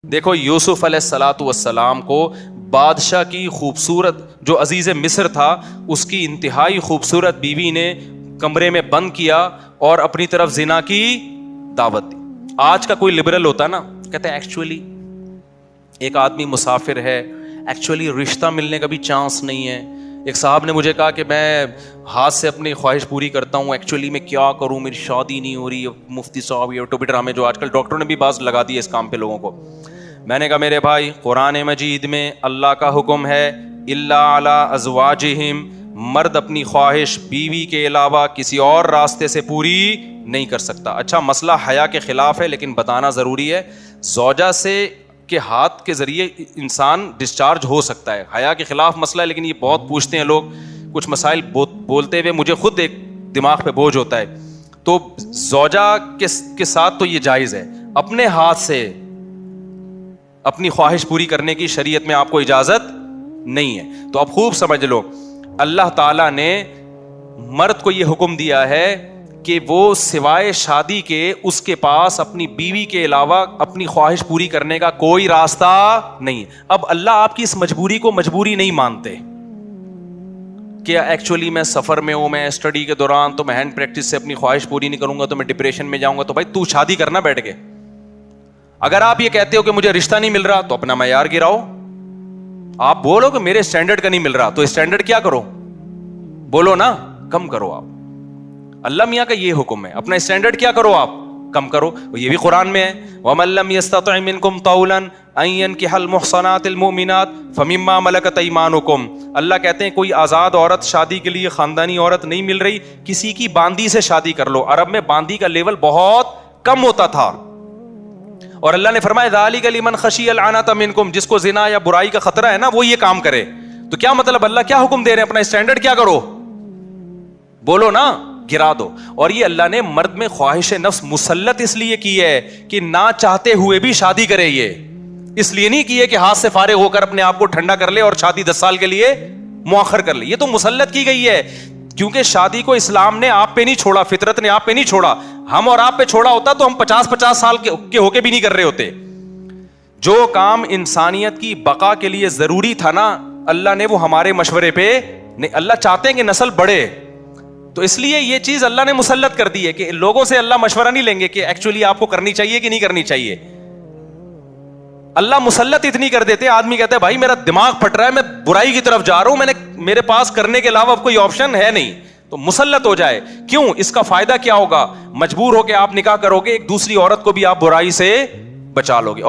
دیکھو یوسف علیہ الصلاۃ والسلام کو بادشاہ کی خوبصورت جو عزیز مصر تھا اس کی انتہائی خوبصورت بیوی نے کمرے میں بند کیا اور اپنی طرف زنا کی دعوت دی. آج کا کوئی لبرل ہوتا نا کہتے ہیں ایکچولی ایک آدمی مسافر ہے, ایکچولی رشتہ ملنے کا بھی چانس نہیں ہے. ایک صاحب نے مجھے کہا کہ میں ہاتھ سے اپنی خواہش پوری کرتا ہوں, ایکچولی میں کیا کروں, میری شادی نہیں ہو رہی. مفتی صاحب یہ ٹوپی ڈرامے جو آج کل ڈاکٹروں نے بھی باز لگا دی ہے اس کام پہ لوگوں کو. میں نے کہا میرے بھائی قرآن مجید میں اللہ کا حکم ہے الا علی ازواجہم, مرد اپنی خواہش بیوی کے علاوہ کسی اور راستے سے پوری نہیں کر سکتا. اچھا مسئلہ حیا کے خلاف ہے لیکن بتانا ضروری ہے, زوجہ سے کے ہاتھ کے ذریعے انسان ڈسچارج ہو سکتا ہے. حیا کے خلاف مسئلہ ہے لیکن یہ بہت پوچھتے ہیں لوگ, کچھ مسائل بولتے ہوئے مجھے خود ایک دماغ پہ بوجھ ہوتا ہے. تو زوجہ کے ساتھ تو یہ جائز ہے, اپنے ہاتھ سے اپنی خواہش پوری کرنے کی شریعت میں آپ کو اجازت نہیں ہے. تو اب خوب سمجھ لو, اللہ تعالیٰ نے مرد کو یہ حکم دیا ہے کہ وہ سوائے شادی کے اس کے پاس اپنی بیوی کے علاوہ اپنی خواہش پوری کرنے کا کوئی راستہ نہیں. اب اللہ آپ کی اس مجبوری کو مجبوری نہیں مانتے کہ ایکچولی میں سفر میں ہوں, میں اسٹڈی کے دوران تو میں ہینڈ پریکٹس سے اپنی خواہش پوری نہیں کروں گا تو میں ڈپریشن میں جاؤں گا. تو بھائی تو شادی کرنا بیٹھ کے. اگر آپ یہ کہتے ہو کہ مجھے رشتہ نہیں مل رہا تو اپنا معیار گراؤ. آپ بولو کہ میرے اسٹینڈرڈ کا نہیں مل رہا تو اسٹینڈرڈ کیا کرو, بولو نا کم کرو. آپ اللہ میاں کا یہ حکم ہے, اپنا اسٹینڈرڈ کیا کرو, آپ کم کرو. یہ بھی قرآن میں ہے وَمَن لَّمْ يَسْتَطِعْ مِنكُمْ طَوْلًا أَن يَنكِحَ الْمُحْصَنَاتِ الْمُؤْمِنَاتِ فَمِمَّا مَلَكَتْ أَيْمَانُكُمْ. اللہ کہتے ہیں کوئی آزاد عورت شادی کے لیے خاندانی عورت نہیں مل رہی, کسی کی باندی سے شادی کر لو. عرب میں باندی کا لیول بہت کم ہوتا تھا, اور اللہ نے فرمایا ذَلِكَ لِمَنْ خَشِيَ الْعَنَتَ مِنكُمْ, جس کو زنا یا برائی کا خطرہ ہے نا وہ یہ کام کرے. تو کیا مطلب اللہ کیا حکم دے رہے ہیں, اپنا اسٹینڈرڈ کیا کرو, بولو نا گرا دو. اور یہ اللہ نے مرد میں خواہش نفس مسلط اس لیے کی ہے کہ نہ چاہتے ہوئے بھی شادی کرے. یہ اس لیے نہیں کی ہے کہ ہاتھ سے فارغ ہو کر اپنے آپ کو ٹھنڈا کر لے اور شادی 10 سال کے لیے مؤخر کر لے. یہ تو مسلط کی گئی ہے کیونکہ شادی کو اسلام نے آپ پہ نہیں چھوڑا, فطرت نے آپ پہ نہیں چھوڑا. ہم اور آپ پہ چھوڑا ہوتا تو ہم 50 سال کے ہو کے بھی نہیں کر رہے ہوتے. جو کام انسانیت کی بقا کے لیے ضروری تھا نا, اللہ نے وہ ہمارے مشورے پہ نہیں. اللہ چاہتے ہیں کہ نسل بڑھے, تو اس لیے یہ چیز اللہ نے مسلط کر دی ہے کہ لوگوں سے اللہ مشورہ نہیں لیں گے کہ ایکچولی آپ کو کرنی چاہیے کہ نہیں کرنی چاہیے. اللہ مسلط اتنی کر دیتے, آدمی کہتے ہیں بھائی میرا دماغ پھٹ رہا ہے, میں برائی کی طرف جا رہا ہوں, میرے پاس کرنے کے علاوہ اب کوئی آپشن ہے نہیں, تو مسلط ہو جائے. کیوں, اس کا فائدہ کیا ہوگا, مجبور ہو کے آپ نکاح کرو گے, ایک دوسری عورت کو بھی آپ برائی سے بچا لو گے. اور